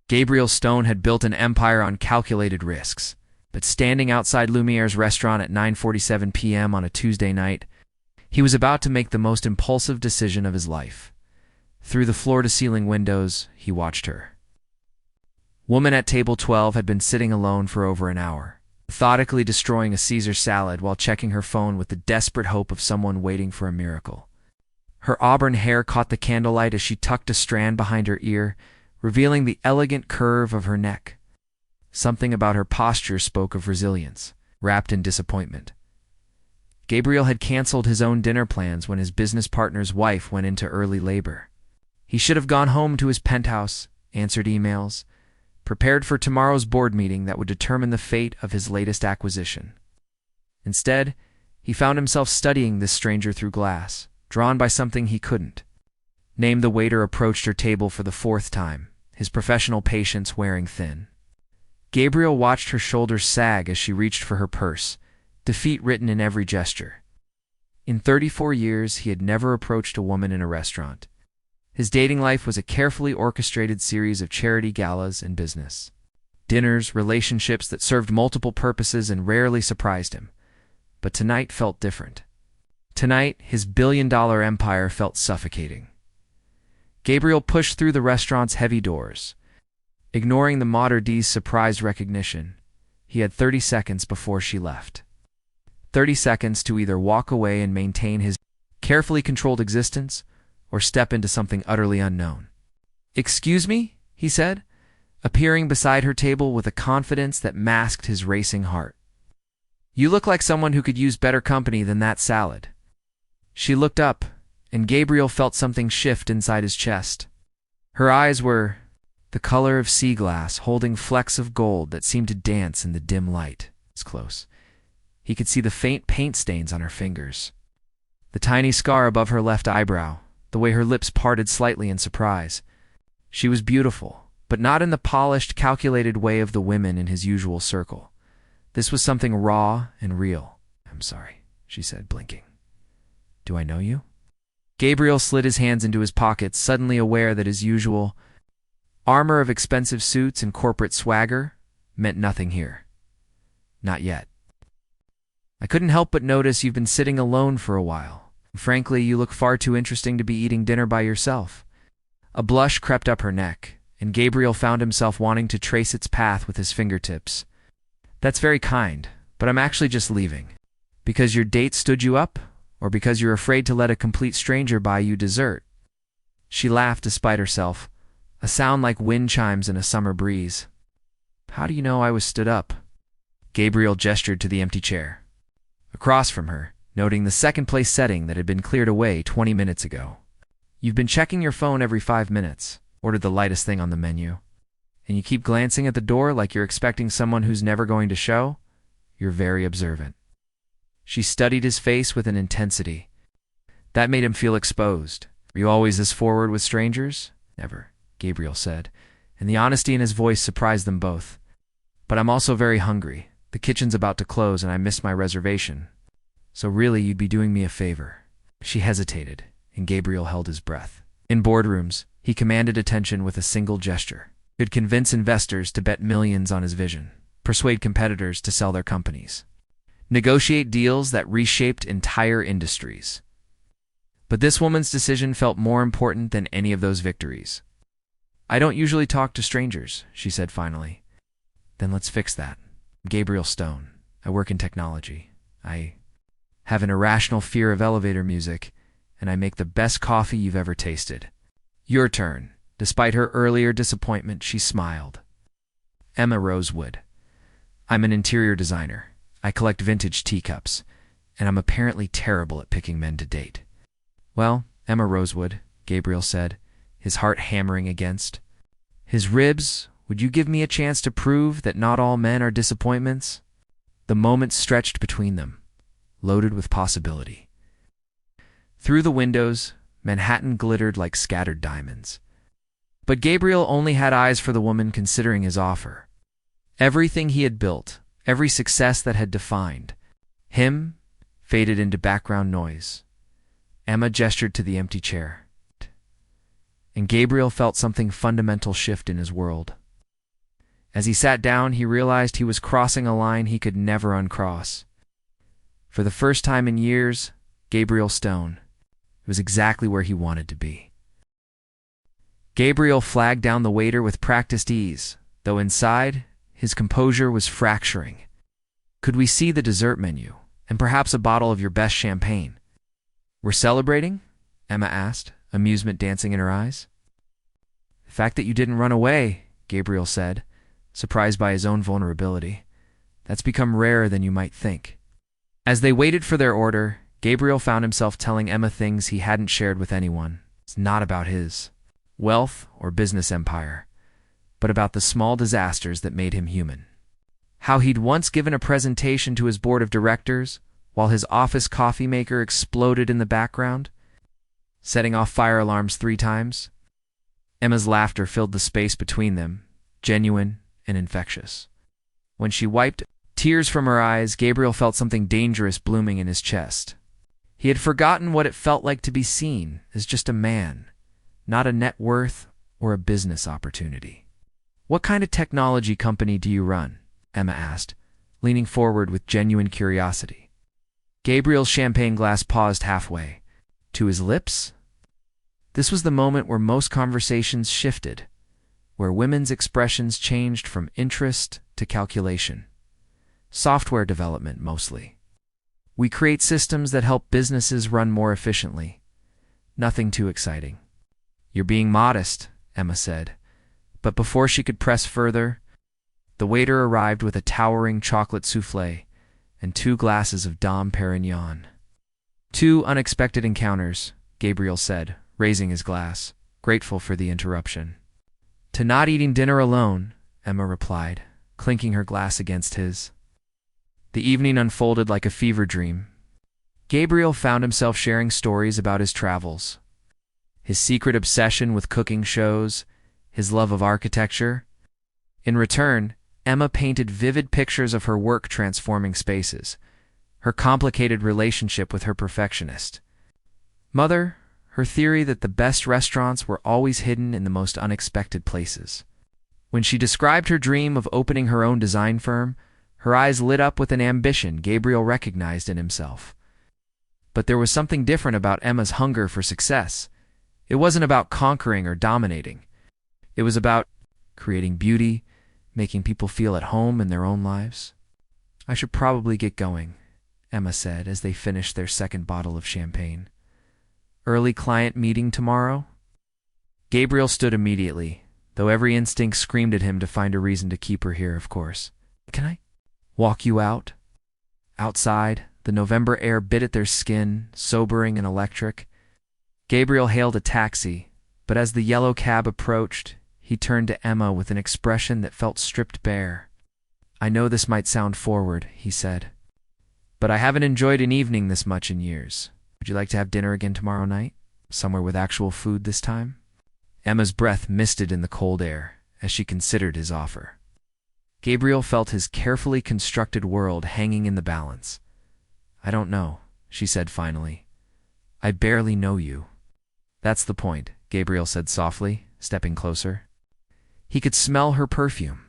Gabriel Stone had built an empire on calculated risks, but standing outside Lumiere's restaurant at 9:47 p.m. on a Tuesday night, he was about to make the most impulsive decision of his life. Through the floor-to-ceiling windows, he watched her. Woman at table 12 had been sitting alone for over an hour, methodically destroying a Caesar salad while checking her phone with the desperate hope of someone waiting for a miracle. Her auburn hair caught the candlelight as she tucked a strand behind her ear, revealing the elegant curve of her neck. Something about her posture spoke of resilience, wrapped in disappointment. Gabriel had canceled his own dinner plans when his business partner's wife went into early labor. He should have gone home to his penthouse, answered emails, prepared for tomorrow's board meeting that would determine the fate of his latest acquisition. Instead, he found himself studying this stranger through glass, drawn by something he couldn't name. The waiter approached her table for the fourth time, his professional patience wearing thin. Gabriel watched her shoulders sag as she reached for her purse, defeat written in every gesture. In 34 years, he had never approached a woman in a restaurant. His dating life was a carefully orchestrated series of charity galas and business dinners, relationships that served multiple purposes and rarely surprised him. But tonight felt different. Tonight, his billion-dollar empire felt suffocating. Gabriel pushed through the restaurant's heavy doors. Ignoring the Mater D's surprised recognition, he had 30 seconds before she left. 30 seconds to either walk away and maintain his carefully controlled existence, or step into something utterly unknown. "Excuse me?" he said, appearing beside her table with a confidence that masked his racing heart. "You look like someone who could use better company than that salad." She looked up, and Gabriel felt something shift inside his chest. Her eyes were the color of sea glass, holding flecks of gold that seemed to dance in the dim light. It's close. He could see the faint paint stains on her fingers, the tiny scar above her left eyebrow, the way her lips parted slightly in surprise. She was beautiful, but not in the polished, calculated way of the women in his usual circle. This was something raw and real. "I'm sorry," she said, blinking. "Do I know you?" Gabriel slid his hands into his pockets, suddenly aware that his usual armor of expensive suits and corporate swagger meant nothing here. "Not yet. I couldn't help but notice you've been sitting alone for a while. Frankly, you look far too interesting to be eating dinner by yourself." A blush crept up her neck, and Gabriel found himself wanting to trace its path with his fingertips. "That's very kind, but I'm actually just leaving." "Because your date stood you up? Or because you're afraid to let a complete stranger buy you dessert?" She laughed despite herself, a sound like wind chimes in a summer breeze. "How do you know I was stood up?" Gabriel gestured to the empty chair across from her, noting the second-place setting that had been cleared away 20 minutes ago. "You've been checking your phone every 5 minutes, ordered the lightest thing on the menu, and you keep glancing at the door like you're expecting someone who's never going to show? You're very observant." She studied his face with an intensity that made him feel exposed. "Are you always this forward with strangers?" "Never," Gabriel said, and the honesty in his voice surprised them both. "But I'm also very hungry. The kitchen's about to close and I missed my reservation. So really, you'd be doing me a favor." She hesitated, and Gabriel held his breath. In boardrooms, he commanded attention with a single gesture. He could convince investors to bet millions on his vision, persuade competitors to sell their companies, negotiate deals that reshaped entire industries. But this woman's decision felt more important than any of those victories. "I don't usually talk to strangers," she said finally. "Then let's fix that. I'm Gabriel Stone. I work in technology. I have an irrational fear of elevator music, and I make the best coffee you've ever tasted." "Your turn." Despite her earlier disappointment, she smiled. "Emma Rosewood. I'm an interior designer. I collect vintage teacups, and I'm apparently terrible at picking men to date." "Well, Emma Rosewood," Gabriel said, his heart hammering against his ribs, "would you give me a chance to prove that not all men are disappointments?" The moments stretched between them, loaded with possibility. Through the windows, Manhattan glittered like scattered diamonds. But Gabriel only had eyes for the woman considering his offer. Everything he had built, every success that had defined him, faded into background noise. Emma gestured to the empty chair, and Gabriel felt something fundamental shift in his world. As he sat down, he realized he was crossing a line he could never uncross. For the first time in years, Gabriel Stone was exactly where he wanted to be. Gabriel flagged down the waiter with practiced ease, though inside, his composure was fracturing. "Could we see the dessert menu, and perhaps a bottle of your best champagne?" "We're celebrating?" Emma asked, amusement dancing in her eyes. "The fact that you didn't run away," Gabriel said, surprised by his own vulnerability. "That's become rarer than you might think." As they waited for their order, Gabriel found himself telling Emma things he hadn't shared with anyone. It's not about his wealth or business empire, but about the small disasters that made him human. How he'd once given a presentation to his board of directors while his office coffee maker exploded in the background, setting off fire alarms 3 times. Emma's laughter filled the space between them, genuine and infectious. When she wiped tears from her eyes, Gabriel felt something dangerous blooming in his chest. He had forgotten what it felt like to be seen as just a man, not a net worth or a business opportunity. "What kind of technology company do you run?" Emma asked, leaning forward with genuine curiosity. Gabriel's champagne glass paused halfway. To his lips? This was the moment where most conversations shifted, where women's expressions changed from interest to calculation. Software development, mostly. "We create systems that help businesses run more efficiently. Nothing too exciting." "You're being modest," Emma said. But before she could press further, the waiter arrived with a towering chocolate soufflé and 2 glasses of Dom Perignon. "2 unexpected encounters," Gabriel said, raising his glass, grateful for the interruption. "To not eating dinner alone," Emma replied, clinking her glass against his. The evening unfolded like a fever dream. Gabriel found himself sharing stories about his travels, his secret obsession with cooking shows, his love of architecture. In return, Emma painted vivid pictures of her work transforming spaces, her complicated relationship with her perfectionist mother, her theory that the best restaurants were always hidden in the most unexpected places. When she described her dream of opening her own design firm, her eyes lit up with an ambition Gabriel recognized in himself. But there was something different about Emma's hunger for success. It wasn't about conquering or dominating. It was about creating beauty, making people feel at home in their own lives. "I should probably get going," Emma said as they finished their 2nd bottle of champagne. "Early client meeting tomorrow?" Gabriel stood immediately, though every instinct screamed at him to find a reason to keep her here, of course. "Can I walk you out?" Outside, the November air bit at their skin, sobering and electric. Gabriel hailed a taxi, but as the yellow cab approached, he turned to Emma with an expression that felt stripped bare. "I know this might sound forward," he said, "but I haven't enjoyed an evening this much in years. Would you like to have dinner again tomorrow night? Somewhere with actual food this time?" Emma's breath misted in the cold air as she considered his offer. Gabriel felt his carefully constructed world hanging in the balance. "I don't know," she said finally. "I barely know you." "That's the point," Gabriel said softly, stepping closer. He could smell her perfume,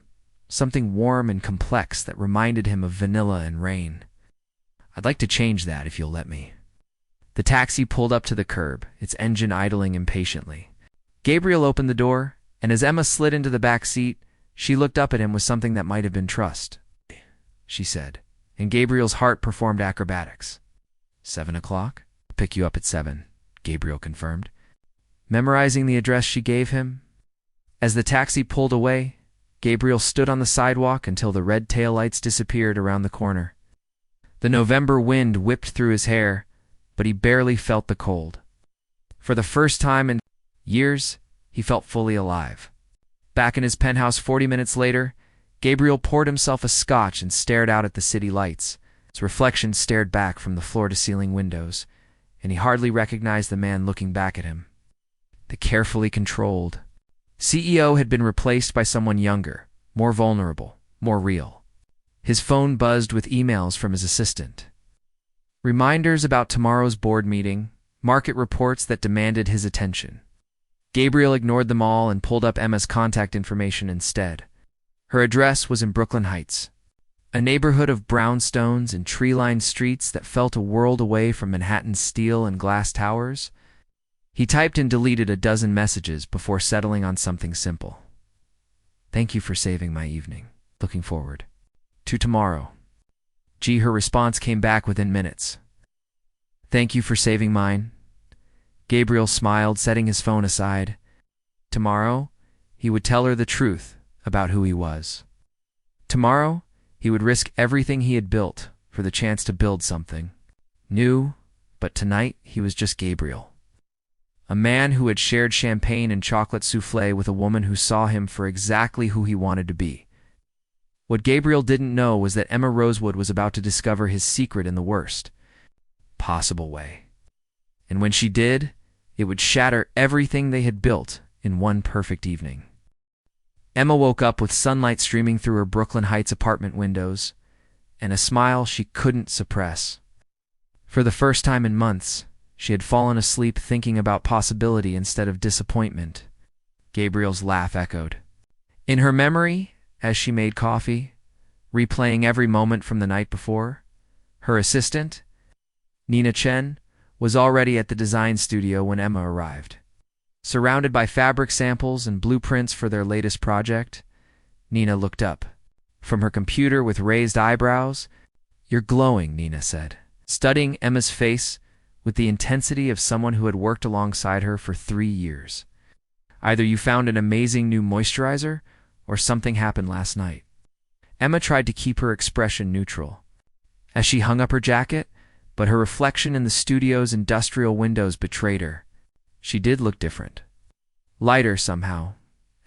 something warm and complex that reminded him of vanilla and rain. "I'd like to change that if you'll let me." The taxi pulled up to the curb, its engine idling impatiently. Gabriel opened the door, and as Emma slid into the back seat, she looked up at him with something that might have been trust. She said, and Gabriel's heart performed acrobatics. 7 o'clock? "I'll pick you up at 7, Gabriel confirmed, memorizing the address she gave him. As the taxi pulled away, Gabriel stood on the sidewalk until the red taillights disappeared around the corner. The November wind whipped through his hair, but he barely felt the cold. For the first time in years, he felt fully alive. Back in his penthouse 40 minutes later, Gabriel poured himself a scotch and stared out at the city lights. His reflection stared back from the floor-to-ceiling windows, and he hardly recognized the man looking back at him. The carefully controlled CEO had been replaced by someone younger, more vulnerable, more real. His phone buzzed with emails from his assistant. Reminders about tomorrow's board meeting, market reports that demanded his attention. Gabriel ignored them all and pulled up Emma's contact information instead. Her address was in Brooklyn Heights, a neighborhood of brownstones and tree-lined streets that felt a world away from Manhattan's steel and glass towers. He typed and deleted a dozen messages before settling on something simple. "Thank you for saving my evening. Looking forward to tomorrow." Her response came back within minutes. "Thank you for saving mine." Gabriel smiled, setting his phone aside. Tomorrow, he would tell her the truth about who he was. Tomorrow, he would risk everything he had built for the chance to build something new, but tonight he was just Gabriel. A man who had shared champagne and chocolate souffle with a woman who saw him for exactly who he wanted to be. What Gabriel didn't know was that Emma Rosewood was about to discover his secret in the worst possible way. And when she did, it would shatter everything they had built in one perfect evening. Emma woke up with sunlight streaming through her Brooklyn Heights apartment windows, and a smile she couldn't suppress. For the first time in months, she had fallen asleep thinking about possibility instead of disappointment. Gabriel's laugh echoed in her memory as she made coffee, replaying every moment from the night before. Her assistant, Nina Chen, was already at the design studio when Emma arrived. Surrounded by fabric samples and blueprints for their latest project, Nina looked up from her computer with raised eyebrows. "You're glowing," Nina said, studying Emma's face with the intensity of someone who had worked alongside her for 3 years. "Either you found an amazing new moisturizer, or something happened last night." Emma tried to keep her expression neutral as she hung up her jacket, but her reflection in the studio's industrial windows betrayed her. She did look different. Lighter somehow,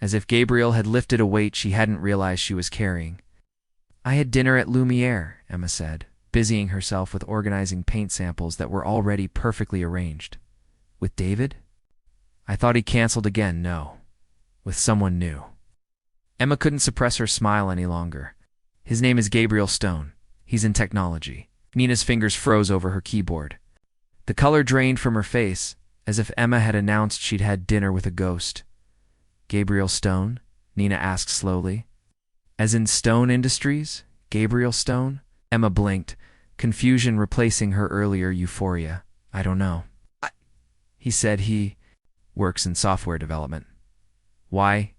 as if Gabriel had lifted a weight she hadn't realized she was carrying. "I had dinner at Lumiere," Emma said, busying herself with organizing paint samples that were already perfectly arranged. "With David?" "I thought he canceled again." "No, with someone new." Emma couldn't suppress her smile any longer. "His name is Gabriel Stone. He's in technology." Nina's fingers froze over her keyboard. The color drained from her face, as if Emma had announced she'd had dinner with a ghost. "Gabriel Stone?" Nina asked slowly. "As in Stone Industries? Gabriel Stone?" Emma blinked, confusion replacing her earlier euphoria. "I don't know." He said he works in software development." "Why?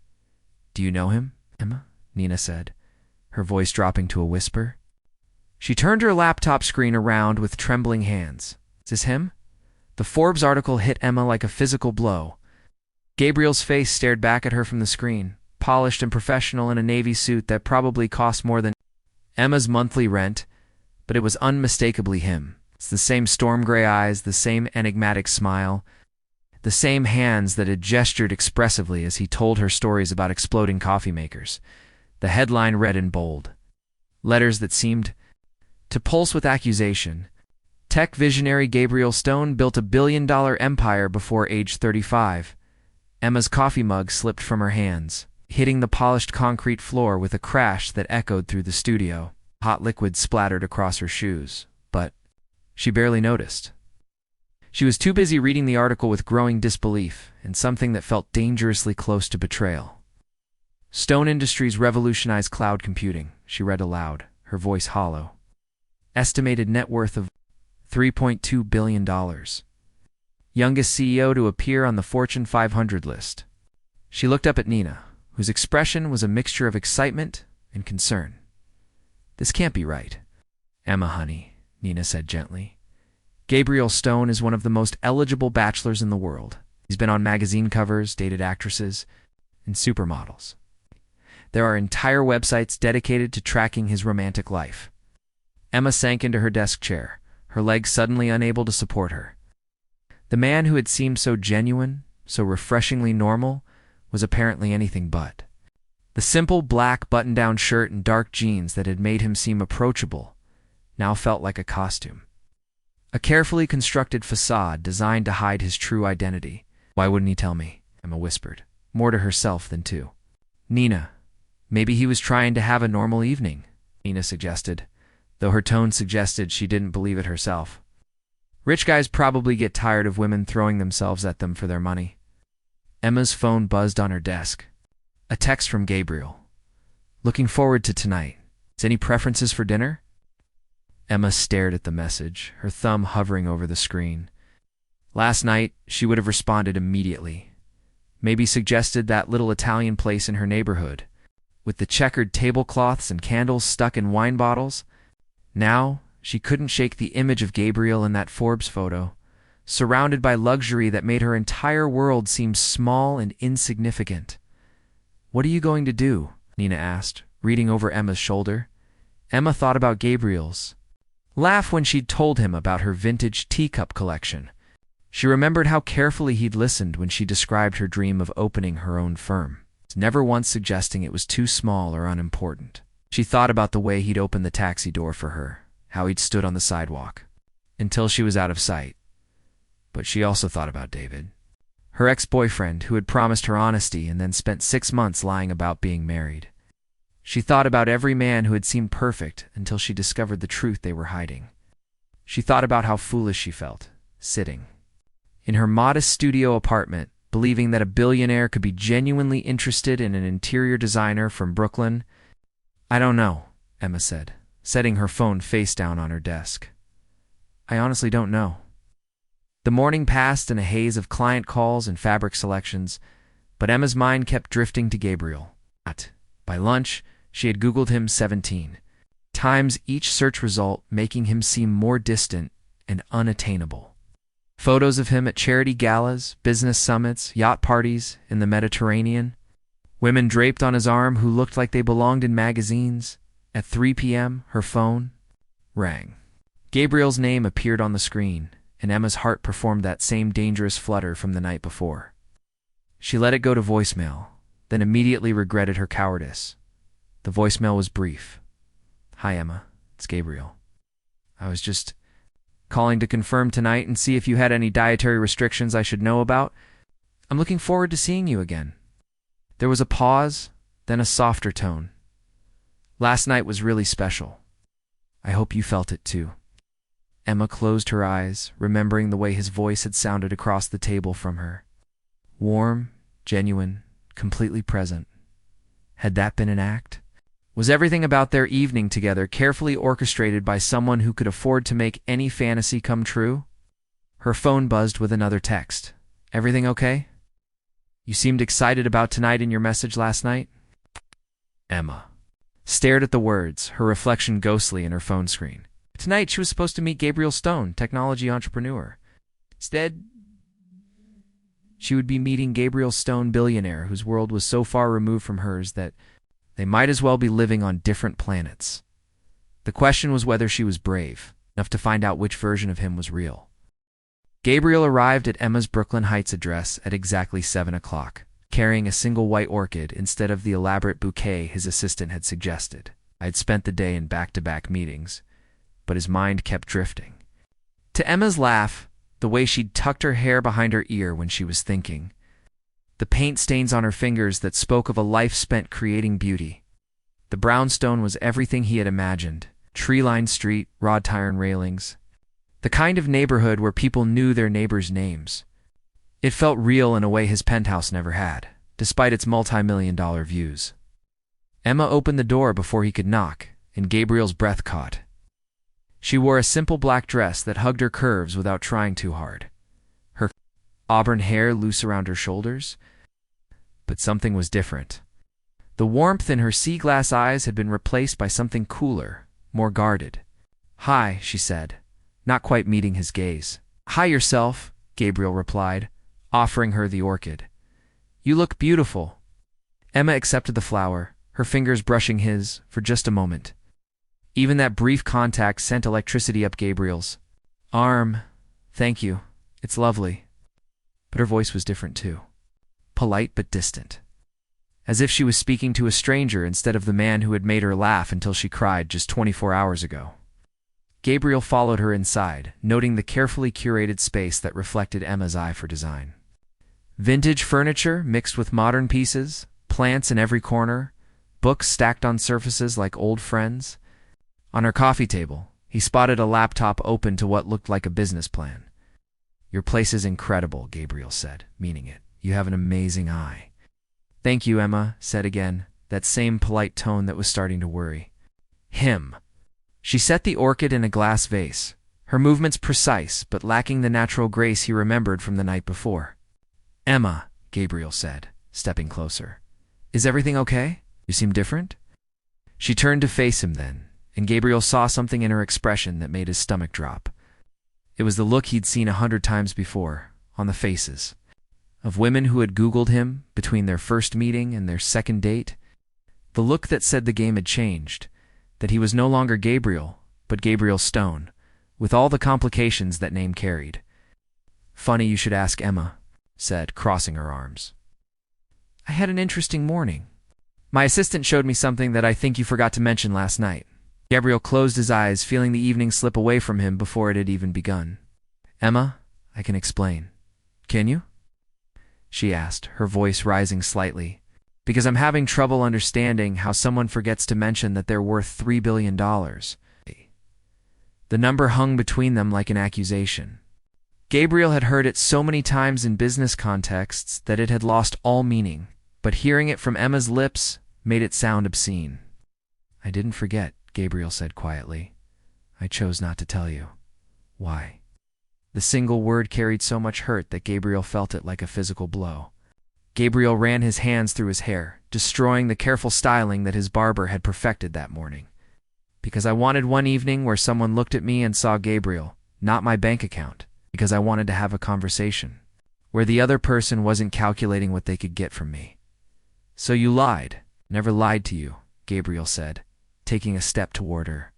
Do you know him, Emma?" Nina said, her voice dropping to a whisper. She turned her laptop screen around with trembling hands. "Is this him?" The Forbes article hit Emma like a physical blow. Gabriel's face stared back at her from the screen, polished and professional in a navy suit that probably cost more than Emma's monthly rent, but it was unmistakably him. It's the same storm gray eyes, the same enigmatic smile, the same hands that had gestured expressively as he told her stories about exploding coffee makers. The headline read in bold letters that seemed to pulse with accusation. Tech visionary Gabriel Stone built a billion-dollar empire before age 35. Emma's coffee mug slipped from her hands, hitting the polished concrete floor with a crash that echoed through the studio. Hot liquid splattered across her shoes, but she barely noticed. She was too busy reading the article with growing disbelief and something that felt dangerously close to betrayal. "Stone Industries revolutionized cloud computing," she read aloud, her voice hollow. "Estimated net worth of $3.2 billion. Youngest CEO to appear on the Fortune 500 list." She looked up at Nina, whose expression was a mixture of excitement and concern. "This can't be right." "Emma, honey," Nina said gently. "Gabriel Stone is one of the most eligible bachelors in the world. He's been on magazine covers, dated actresses, and supermodels. There are entire websites dedicated to tracking his romantic life." Emma sank into her desk chair, her legs suddenly unable to support her. The man who had seemed so genuine, so refreshingly normal, was apparently anything but. The simple black button-down shirt and dark jeans that had made him seem approachable now felt like a costume. A carefully constructed facade designed to hide his true identity. "Why wouldn't he tell me?" Emma whispered, more to herself than to Nina. "Maybe he was trying to have a normal evening," Nina suggested, though her tone suggested she didn't believe it herself. "Rich guys probably get tired of women throwing themselves at them for their money." Emma's phone buzzed on her desk. A text from Gabriel. Looking forward to tonight. Any preferences for dinner? Emma stared at the message, her thumb hovering over the screen. Last night, she would have responded immediately. Maybe suggested that little Italian place in her neighborhood, with the checkered tablecloths and candles stuck in wine bottles. Now, she couldn't shake the image of Gabriel in that Forbes photo, surrounded by luxury that made her entire world seem small and insignificant. "What are you going to do?" Nina asked, reading over Emma's shoulder. Emma thought about Gabriel's laugh when she'd told him about her vintage teacup collection. She remembered how carefully he'd listened when she described her dream of opening her own firm, never once suggesting it was too small or unimportant. She thought about the way he'd opened the taxi door for her, how he'd stood on the sidewalk, until she was out of sight. But she also thought about David, her ex-boyfriend who had promised her honesty and then spent 6 months lying about being married. She thought about every man who had seemed perfect until she discovered the truth they were hiding. She thought about how foolish she felt, sitting in her modest studio apartment, believing that a billionaire could be genuinely interested in an interior designer from Brooklyn. "I don't know," Emma said, setting her phone face down on her desk. "I honestly don't know." The morning passed in a haze of client calls and fabric selections, but Emma's mind kept drifting to Gabriel. By lunch, she had Googled him 17 times, each search result making him seem more distant and unattainable. Photos of him at charity galas, business summits, yacht parties in the Mediterranean. Women draped on his arm who looked like they belonged in magazines. At 3 p.m., her phone rang. Gabriel's name appeared on the screen, and Emma's heart performed that same dangerous flutter from the night before. She let it go to voicemail, then immediately regretted her cowardice. The voicemail was brief. "Hi, Emma. It's Gabriel. I was just calling to confirm tonight and see if you had any dietary restrictions I should know about. I'm looking forward to seeing you again." There was a pause, then a softer tone. "Last night was really special. I hope you felt it too." Emma closed her eyes, remembering the way his voice had sounded across the table from her. Warm, genuine, completely present. Had that been an act? Was everything about their evening together carefully orchestrated by someone who could afford to make any fantasy come true? Her phone buzzed with another text. "Everything okay? You seemed excited about tonight in your message last night." Emma stared at the words, her reflection ghostly in her phone screen. Tonight she was supposed to meet Gabriel Stone, technology entrepreneur. Instead, she would be meeting Gabriel Stone, billionaire, whose world was so far removed from hers that they might as well be living on different planets. The question was whether she was brave enough to find out which version of him was real. Gabriel arrived at Emma's Brooklyn Heights address at exactly 7 o'clock, carrying a single white orchid instead of the elaborate bouquet his assistant had suggested. I had spent the day in back-to-back meetings, but his mind kept drifting. To Emma's laugh, the way she'd tucked her hair behind her ear when she was thinking, the paint stains on her fingers that spoke of a life spent creating beauty. The brownstone was everything he had imagined. Tree-lined street, wrought iron railings. The kind of neighborhood where people knew their neighbors' names. It felt real in a way his penthouse never had, despite its multi-million-dollar views. Emma opened the door before he could knock, and Gabriel's breath caught. She wore a simple black dress that hugged her curves without trying too hard. Her auburn hair loose around her shoulders. But something was different. The warmth in her sea-glass eyes had been replaced by something cooler, more guarded. "Hi," she said, not quite meeting his gaze. "Hi yourself," Gabriel replied, offering her the orchid. "You look beautiful." Emma accepted the flower, her fingers brushing his for just a moment. Even that brief contact sent electricity up Gabriel's arm. "Thank you. It's lovely." But her voice was different too. Polite but distant. As if she was speaking to a stranger instead of the man who had made her laugh until she cried just 24 hours ago. Gabriel followed her inside, noting the carefully curated space that reflected Emma's eye for design. Vintage furniture mixed with modern pieces, plants in every corner, books stacked on surfaces like old friends. On her coffee table, he spotted a laptop open to what looked like a business plan. "Your place is incredible," Gabriel said, meaning it. "You have an amazing eye." "Thank you," Emma said again, that same polite tone that was starting to worry. Him. She set the orchid in a glass vase, her movements precise but lacking the natural grace he remembered from the night before. "Emma," Gabriel said, stepping closer. "Is everything okay? You seem different?" She turned to face him then, and Gabriel saw something in her expression that made his stomach drop. It was the look he'd seen 100 times before, on the faces of women who had Googled him between their first meeting and their second date. The look that said the game had changed, that he was no longer Gabriel, but Gabriel Stone, with all the complications that name carried. "Funny you should ask," Emma said, crossing her arms. "I had an interesting morning. My assistant showed me something that I think you forgot to mention last night." Gabriel closed his eyes, feeling the evening slip away from him before it had even begun. "Emma, I can explain." "Can you?" she asked, her voice rising slightly. "Because I'm having trouble understanding how someone forgets to mention that they're worth $3 billion. The number hung between them like an accusation. Gabriel had heard it so many times in business contexts that it had lost all meaning, but hearing it from Emma's lips made it sound obscene. "I didn't forget," Gabriel said quietly. "I chose not to tell you." "Why?" The single word carried so much hurt that Gabriel felt it like a physical blow. Gabriel ran his hands through his hair, destroying the careful styling that his barber had perfected that morning. "Because I wanted one evening where someone looked at me and saw Gabriel, not my bank account. Because I wanted to have a conversation where the other person wasn't calculating what they could get from me." "So you lied." "Never lied to you," Gabriel said, taking a step toward her.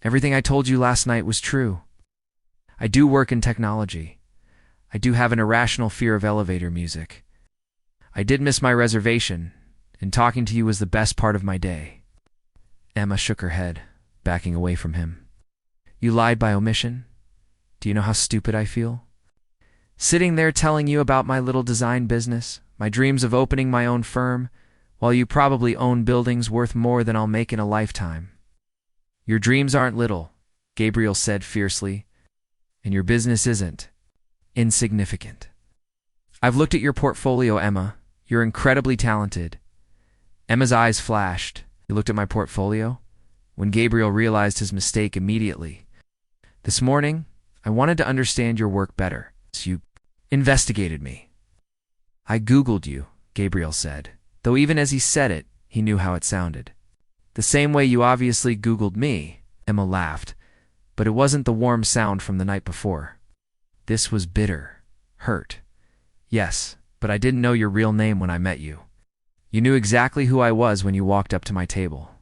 "Everything I told you last night was true. I do work in technology. I do have an irrational fear of elevator music. I did miss my reservation, and talking to you was the best part of my day." Emma shook her head, backing away from him. "You lied by omission? Do you know how stupid I feel? Sitting there telling you about my little design business, my dreams of opening my own firm, while you probably own buildings worth more than I'll make in a lifetime." "Your dreams aren't little," Gabriel said fiercely, "and your business isn't insignificant. I've looked at your portfolio, Emma. You're incredibly talented." Emma's eyes flashed. "You looked at my portfolio?" When Gabriel realized his mistake immediately. "This morning, I wanted to understand your work better, so you investigated me." "I Googled you," Gabriel said, though even as he said it, he knew how it sounded. "The same way you obviously Googled me," Emma laughed, but it wasn't the warm sound from the night before. This was bitter, hurt. "Yes, but I didn't know your real name when I met you. You knew exactly who I was when you walked up to my table."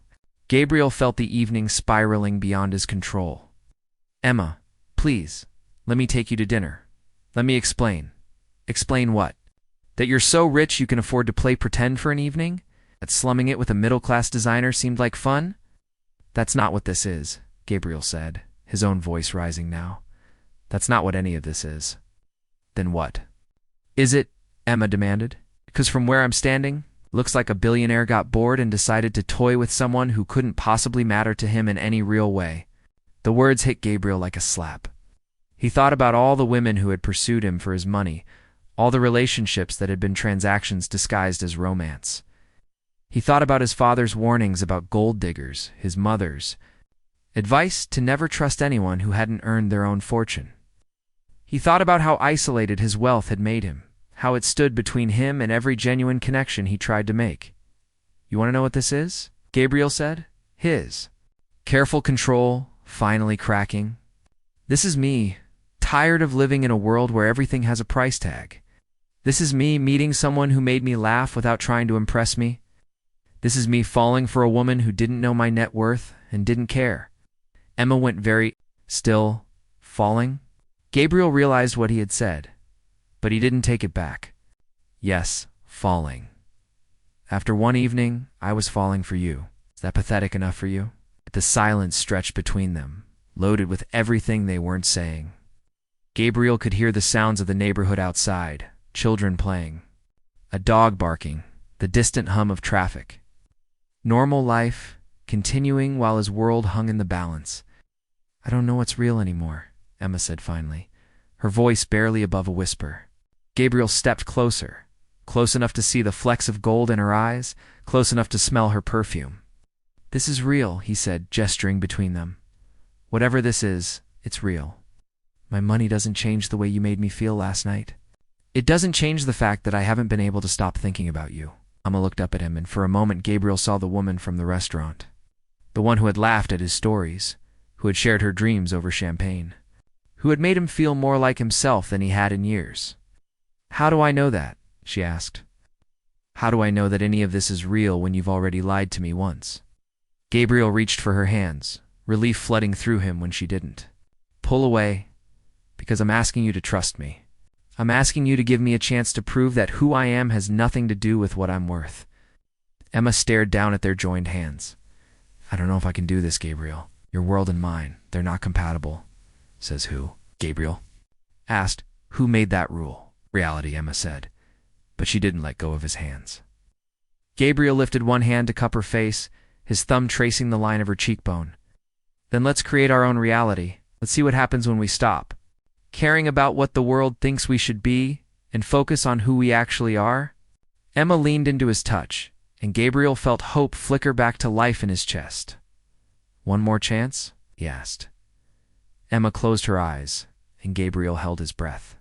Gabriel felt the evening spiraling beyond his control. "Emma, please, let me take you to dinner. Let me explain." "Explain what? That you're so rich you can afford to play pretend for an evening? That slumming it with a middle-class designer seemed like fun?" "That's not what this is," Gabriel said, his own voice rising now. "That's not what any of this is." "Then what is it?" Emma demanded. "Because from where I'm standing, looks like a billionaire got bored and decided to toy with someone who couldn't possibly matter to him in any real way." The words hit Gabriel like a slap. He thought about all the women who had pursued him for his money, all the relationships that had been transactions disguised as romance. He thought about his father's warnings about gold diggers, his mother's advice to never trust anyone who hadn't earned their own fortune. He thought about how isolated his wealth had made him, how it stood between him and every genuine connection he tried to make. "You want to know what this is?" Gabriel said. "His careful control finally cracking. This is me, tired of living in a world where everything has a price tag. This is me meeting someone who made me laugh without trying to impress me. This is me falling for a woman who didn't know my net worth and didn't care." Emma went very still. "Falling?" Gabriel realized what he had said, but he didn't take it back. "Yes, falling. After one evening, I was falling for you. Is that pathetic enough for you?" The silence stretched between them, loaded with everything they weren't saying. Gabriel could hear the sounds of the neighborhood outside, children playing, a dog barking, the distant hum of traffic. Normal life, continuing while his world hung in the balance. "I don't know what's real anymore," Emma said finally, her voice barely above a whisper. Gabriel stepped closer, close enough to see the flecks of gold in her eyes, close enough to smell her perfume. "This is real," he said, gesturing between them. "Whatever this is, it's real. My money doesn't change the way you made me feel last night. It doesn't change the fact that I haven't been able to stop thinking about you." Emma looked up at him, and for a moment Gabriel saw the woman from the restaurant. The one who had laughed at his stories, who had shared her dreams over champagne, who had made him feel more like himself than he had in years. "How do I know that?" she asked. "How do I know that any of this is real when you've already lied to me once?" Gabriel reached for her hands, relief flooding through him when she didn't. "Pull away, because I'm asking you to trust me. I'm asking you to give me a chance to prove that who I am has nothing to do with what I'm worth." Emma stared down at their joined hands. "I don't know if I can do this, Gabriel. Your world and mine, they're not compatible." "Says who?" Gabriel asked. "Who made that rule?" "Reality," Emma said, but she didn't let go of his hands. Gabriel lifted one hand to cup her face, his thumb tracing the line of her cheekbone. "Then let's create our own reality. Let's see what happens when we stop caring about what the world thinks we should be and focus on who we actually are." Emma leaned into his touch, and Gabriel felt hope flicker back to life in his chest. "One more chance?" he asked. Emma closed her eyes, and Gabriel held his breath.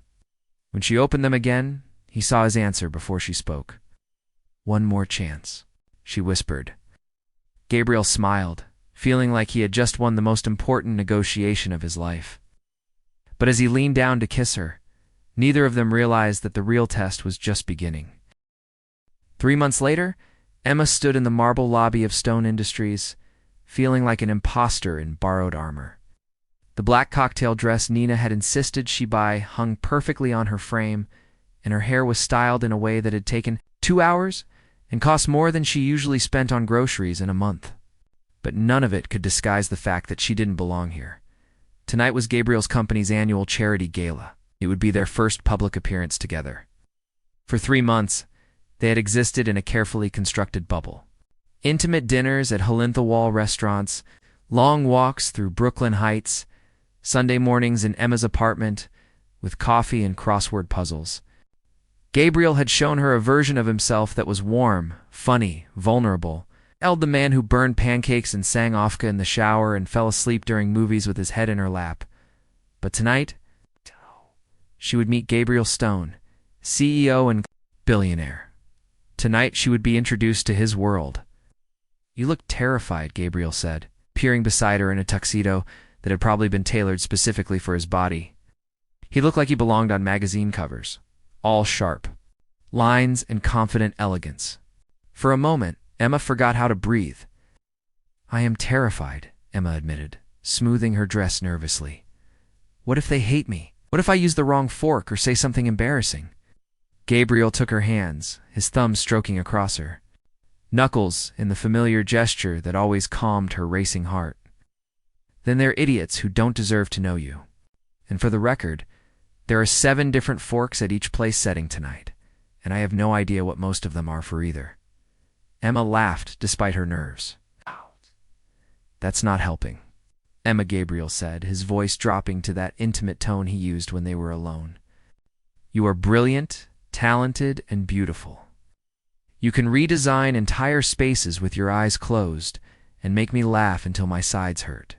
When she opened them again, he saw his answer before she spoke. "One more chance," she whispered. Gabriel smiled, feeling like he had just won the most important negotiation of his life. But as he leaned down to kiss her, neither of them realized that the real test was just beginning. 3 months later, Emma stood in the marble lobby of Stone Industries, feeling like an imposter in borrowed armor. The black cocktail dress Nina had insisted she buy hung perfectly on her frame, and her hair was styled in a way that had taken 2 hours and cost more than she usually spent on groceries in a month. But none of it could disguise the fact that she didn't belong here. Tonight was Gabriel's company's annual charity gala. It would be their first public appearance together. For 3 months, they had existed in a carefully constructed bubble. Intimate dinners at hole-in-the-wall restaurants, long walks through Brooklyn Heights, Sunday mornings in Emma's apartment with coffee and crossword puzzles. Gabriel had shown her a version of himself that was warm, funny, vulnerable. Held the man who burned pancakes and sang Ofka in the shower and fell asleep during movies with his head in her lap. But tonight, she would meet Gabriel Stone, CEO and billionaire. Tonight she would be introduced to his world. "You look terrified," Gabriel said, peering beside her in a tuxedo that had probably been tailored specifically for his body. He looked like he belonged on magazine covers, all sharp lines and confident elegance. For a moment, Emma forgot how to breathe. "I am terrified," Emma admitted, smoothing her dress nervously. "What if they hate me? What if I use the wrong fork or say something embarrassing?" Gabriel took her hands, his thumb stroking across her knuckles in the familiar gesture that always calmed her racing heart. "Then they're idiots who don't deserve to know you. And for the record, there are 7 different forks at each place setting tonight, and I have no idea what most of them are for either." Emma laughed despite her nerves. "That's not helping," Emma Gabriel said, his voice dropping to that intimate tone he used when they were alone. "You are brilliant, talented, and beautiful. You can redesign entire spaces with your eyes closed and make me laugh until my sides hurt.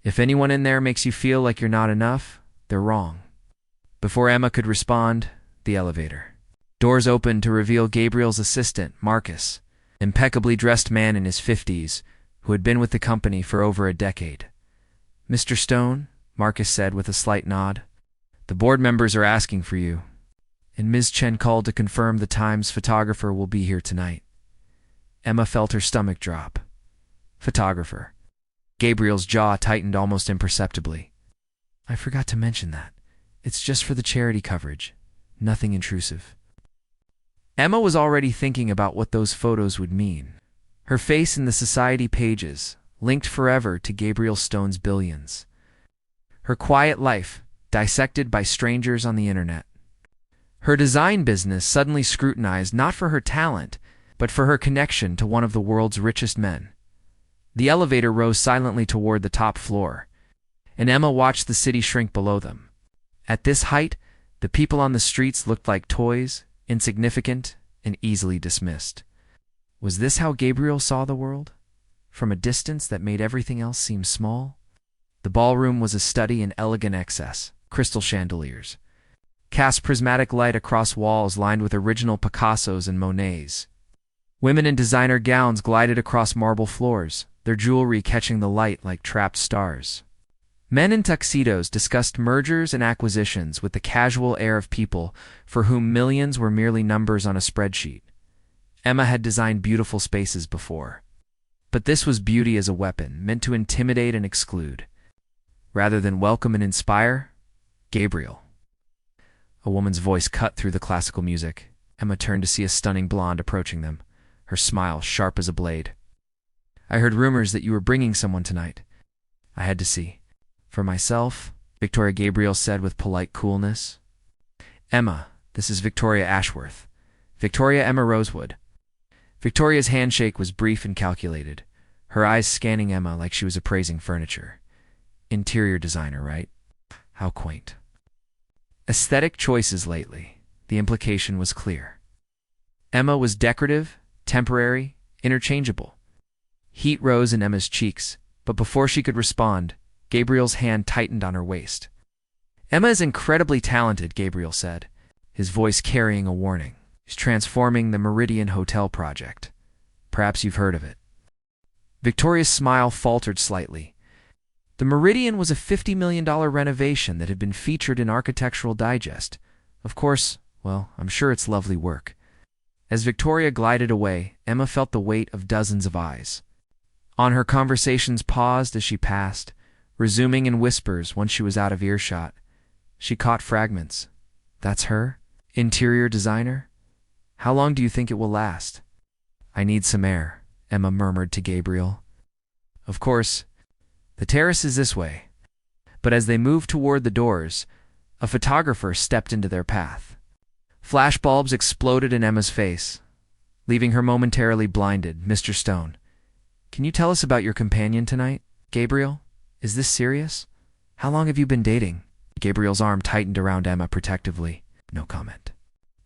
If anyone in there makes you feel like you're not enough, they're wrong." Before Emma could respond, the elevator. Doors opened to reveal Gabriel's assistant, Marcus, impeccably dressed man in his 50s, who had been with the company for over a decade. "Mr. Stone," Marcus said with a slight nod, "the board members are asking for you, and Ms. Chen called to confirm the Times photographer will be here tonight." Emma felt her stomach drop. "Photographer." Gabriel's jaw tightened almost imperceptibly. "I forgot to mention that. It's just for the charity coverage. Nothing intrusive." Emma was already thinking about what those photos would mean. Her face in the society pages, linked forever to Gabriel Stone's billions. Her quiet life, dissected by strangers on the internet. Her design business suddenly scrutinized not for her talent, but for her connection to one of the world's richest men. The elevator rose silently toward the top floor, and Emma watched the city shrink below them. At this height, the people on the streets looked like toys, insignificant and easily dismissed. Was this how Gabriel saw the world? From a distance that made everything else seem small? The ballroom was a study in elegant excess, crystal chandeliers cast prismatic light across walls lined with original Picassos and Monets. Women in designer gowns glided across marble floors, their jewelry catching the light like trapped stars. Men in tuxedos discussed mergers and acquisitions with the casual air of people for whom millions were merely numbers on a spreadsheet. Emma had designed beautiful spaces before. But this was beauty as a weapon, meant to intimidate and exclude. Rather than welcome and inspire, Gabriel. A woman's voice cut through the classical music. Emma turned to see a stunning blonde approaching them, her smile sharp as a blade. "I heard rumors that you were bringing someone tonight. I had to see. For myself," Victoria Gabriel said with polite coolness. "Emma, this is Victoria Ashworth. Victoria Emma Rosewood." Victoria's handshake was brief and calculated, her eyes scanning Emma like she was appraising furniture. Interior designer, right? How quaint. Aesthetic choices lately. The implication was clear. Emma was decorative, temporary, interchangeable. Heat rose in Emma's cheeks, but before she could respond, Gabriel's hand tightened on her waist. "Emma is incredibly talented," Gabriel said, his voice carrying a warning. "She's transforming the Meridian Hotel project. Perhaps you've heard of it." Victoria's smile faltered slightly. The Meridian was a $50 million renovation that had been featured in Architectural Digest. Of course, well, I'm sure it's lovely work. As Victoria glided away, Emma felt the weight of dozens of eyes. On her conversations paused as she passed, resuming in whispers once she was out of earshot. She caught fragments. "That's her? Interior designer? How long do you think it will last?" "I need some air," Emma murmured to Gabriel. "Of course. The terrace is this way." But as they moved toward the doors, a photographer stepped into their path. Flashbulbs exploded in Emma's face, leaving her momentarily blinded. "Mr. Stone, can you tell us about your companion tonight? Gabriel? Is this serious? How long have you been dating?" Gabriel's arm tightened around Emma protectively. "No comment,"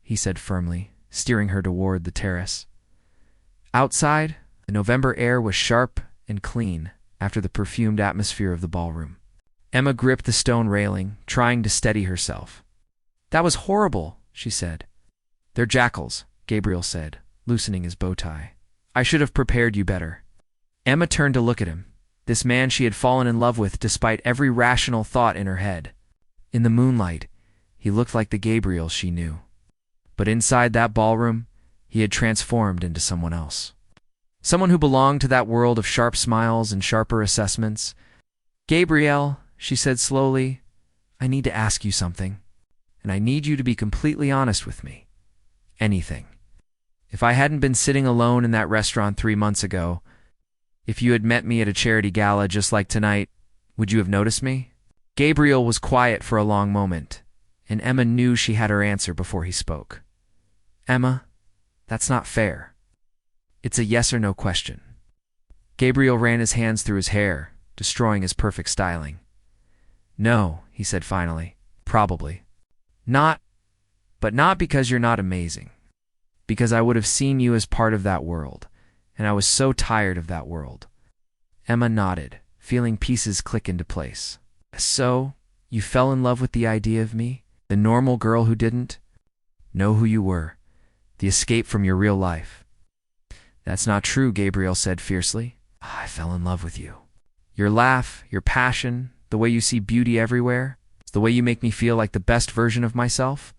he said firmly, steering her toward the terrace. Outside, the November air was sharp and clean after the perfumed atmosphere of the ballroom. Emma gripped the stone railing, trying to steady herself. "That was horrible," she said. "They're jackals," Gabriel said, loosening his bow tie. "I should have prepared you better." Emma turned to look at him, this man she had fallen in love with despite every rational thought in her head. In the moonlight, he looked like the Gabriel she knew. But inside that ballroom, he had transformed into someone else. Someone who belonged to that world of sharp smiles and sharper assessments. "Gabriel," she said slowly, "I need to ask you something, and I need you to be completely honest with me. Anything. If I hadn't been sitting alone in that restaurant 3 months ago, if you had met me at a charity gala just like tonight, would you have noticed me?" Gabriel was quiet for a long moment, and Emma knew she had her answer before he spoke. "Emma, that's not fair. It's a yes or no question." Gabriel ran his hands through his hair, destroying his perfect styling. "No," he said finally, "probably. Not because you're not amazing. Because I would have seen you as part of that world, and I was so tired of that world." Emma nodded, feeling pieces click into place. "So, you fell in love with the idea of me? The normal girl who didn't know who you were, the escape from your real life." "That's not true," Gabriel said fiercely. "I fell in love with you. Your laugh, your passion, the way you see beauty everywhere, the way you make me feel like the best version of myself."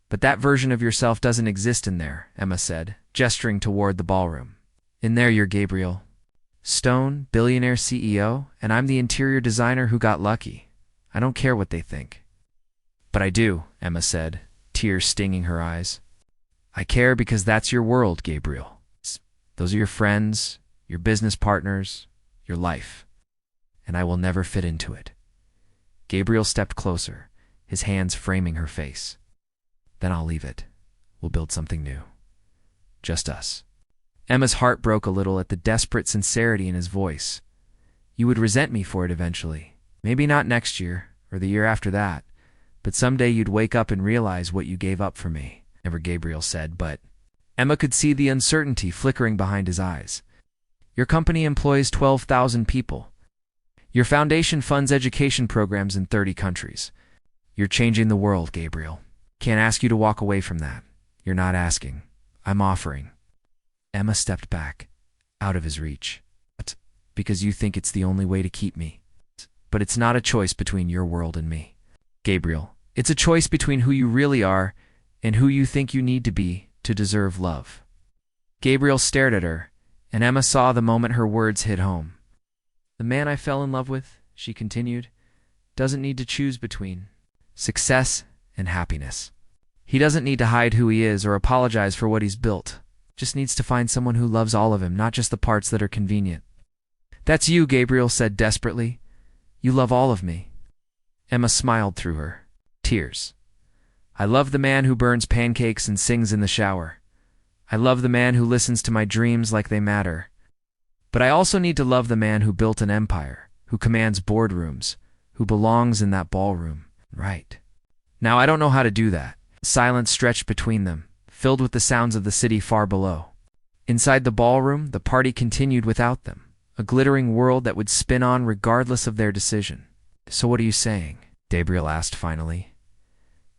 "But that version of yourself doesn't exist in there," Emma said, gesturing toward the ballroom. "In there you're Gabriel Stone, billionaire CEO, and I'm the interior designer who got lucky. I don't care what they think." "But I do," Emma said, tears stinging her eyes. "I care because that's your world, Gabriel. Those are your friends, your business partners, your life. And I will never fit into it." Gabriel stepped closer, his hands framing her face. "Then I'll leave it. We'll build something new. Just us." Emma's heart broke a little at the desperate sincerity in his voice. "You would resent me for it eventually. Maybe not next year, or the year after that, but someday you'd wake up and realize what you gave up for me." Never, Gabriel said, but Emma could see the uncertainty flickering behind his eyes. Your company employs 12,000 people. Your foundation funds education programs in 30 countries. You're changing the world, Gabriel. Can't ask you to walk away from that. You're not asking. I'm offering. Emma stepped back, out of his reach. Because you think it's the only way to keep me. But it's not a choice between your world and me. Gabriel, it's a choice between who you really are and who you think you need to be to deserve love. Gabriel stared at her, and Emma saw the moment her words hit home. The man I fell in love with, she continued, doesn't need to choose between success and happiness. He doesn't need to hide who he is or apologize for what he's built. Just needs to find someone who loves all of him, not just the parts that are convenient. That's you, Gabriel said desperately. You love all of me. Emma smiled through her tears. I love the man who burns pancakes and sings in the shower. I love the man who listens to my dreams like they matter. But I also need to love the man who built an empire, who commands boardrooms, who belongs in that ballroom. Right. Now I don't know how to do that. Silence stretched between them, filled with the sounds of the city far below. Inside the ballroom, the party continued without them, a glittering world that would spin on regardless of their decision. So what are you saying? Gabriel asked finally.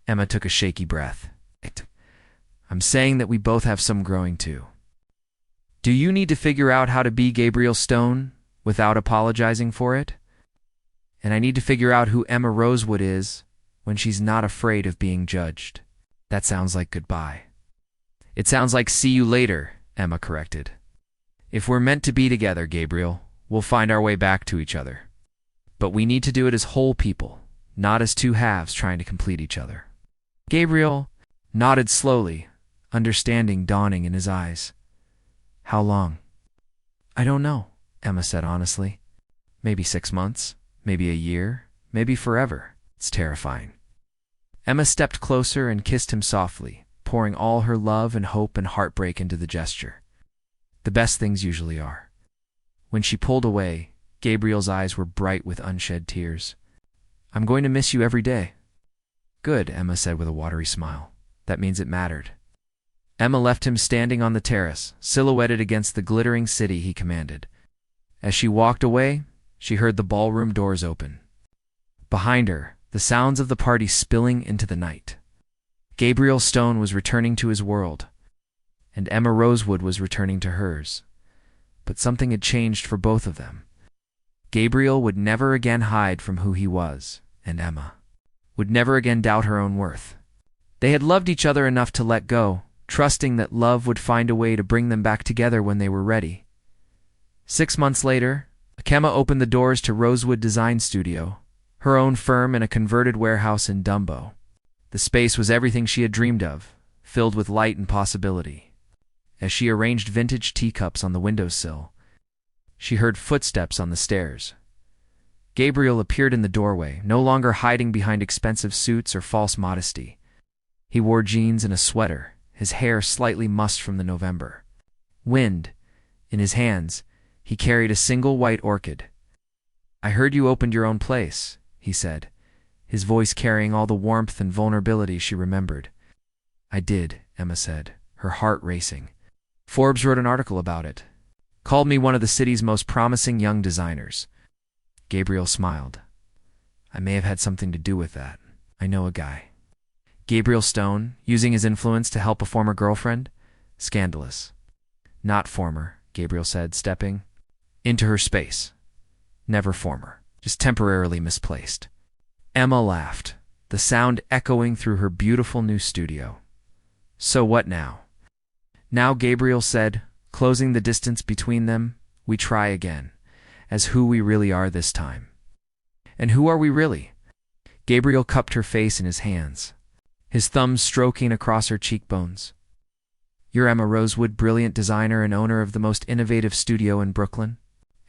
Emma took a shaky breath. I'm saying that we both have some growing to. Do you need to figure out how to be Gabriel Stone without apologizing for it? And I need to figure out who Emma Rosewood is when she's not afraid of being judged. That sounds like goodbye. It sounds like see you later, Emma corrected. If we're meant to be together, Gabriel, we'll find our way back to each other. But we need to do it as whole people, not as two halves trying to complete each other. Gabriel nodded slowly, understanding dawning in his eyes. How long? I don't know, Emma said honestly. Maybe 6 months, maybe a year, maybe forever. It's terrifying. Emma stepped closer and kissed him softly, pouring all her love and hope and heartbreak into the gesture. The best things usually are. When she pulled away, Gabriel's eyes were bright with unshed tears. I'm going to miss you every day. Good, Emma said with a watery smile. That means it mattered. Emma left him standing on the terrace, silhouetted against the glittering city he commanded. As she walked away, she heard the ballroom doors open. Behind her, the sounds of the party spilling into the night. Gabriel Stone was returning to his world, and Emma Rosewood was returning to hers. But something had changed for both of them. Gabriel would never again hide from who he was, and Emma would never again doubt her own worth. They had loved each other enough to let go, trusting that love would find a way to bring them back together when they were ready. 6 months later, Emma opened the doors to Rosewood Design Studio, her own firm in a converted warehouse in Dumbo. The space was everything she had dreamed of, filled with light and possibility. As she arranged vintage teacups on the windowsill, she heard footsteps on the stairs. Gabriel appeared in the doorway, no longer hiding behind expensive suits or false modesty. He wore jeans and a sweater, his hair slightly mussed from the November wind. In his hands, he carried a single white orchid. I heard you opened your own place, he said, his voice carrying all the warmth and vulnerability she remembered. I did, Emma said, her heart racing. Forbes wrote an article about it. Called me one of the city's most promising young designers. Gabriel smiled. I may have had something to do with that. I know a guy. Gabriel Stone, using his influence to help a former girlfriend? Scandalous. Not former, Gabriel said, stepping into her space. Never former, just temporarily misplaced. Emma laughed, the sound echoing through her beautiful new studio. So what now? Now, Gabriel said, closing the distance between them, we try again, as who we really are this time. And who are we really? Gabriel cupped her face in his hands, his thumbs stroking across her cheekbones. You're Emma Rosewood, brilliant designer and owner of the most innovative studio in Brooklyn.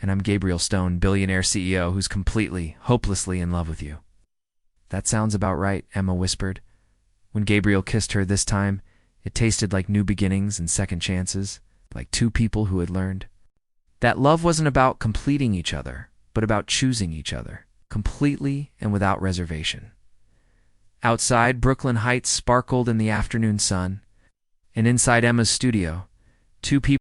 And I'm Gabriel Stone, billionaire CEO who's completely, hopelessly in love with you. That sounds about right, Emma whispered. When Gabriel kissed her this time, it tasted like new beginnings and second chances, like two people who had learned that love wasn't about completing each other, but about choosing each other, completely and without reservation. Outside, Brooklyn Heights sparkled in the afternoon sun. And inside Emma's studio, two people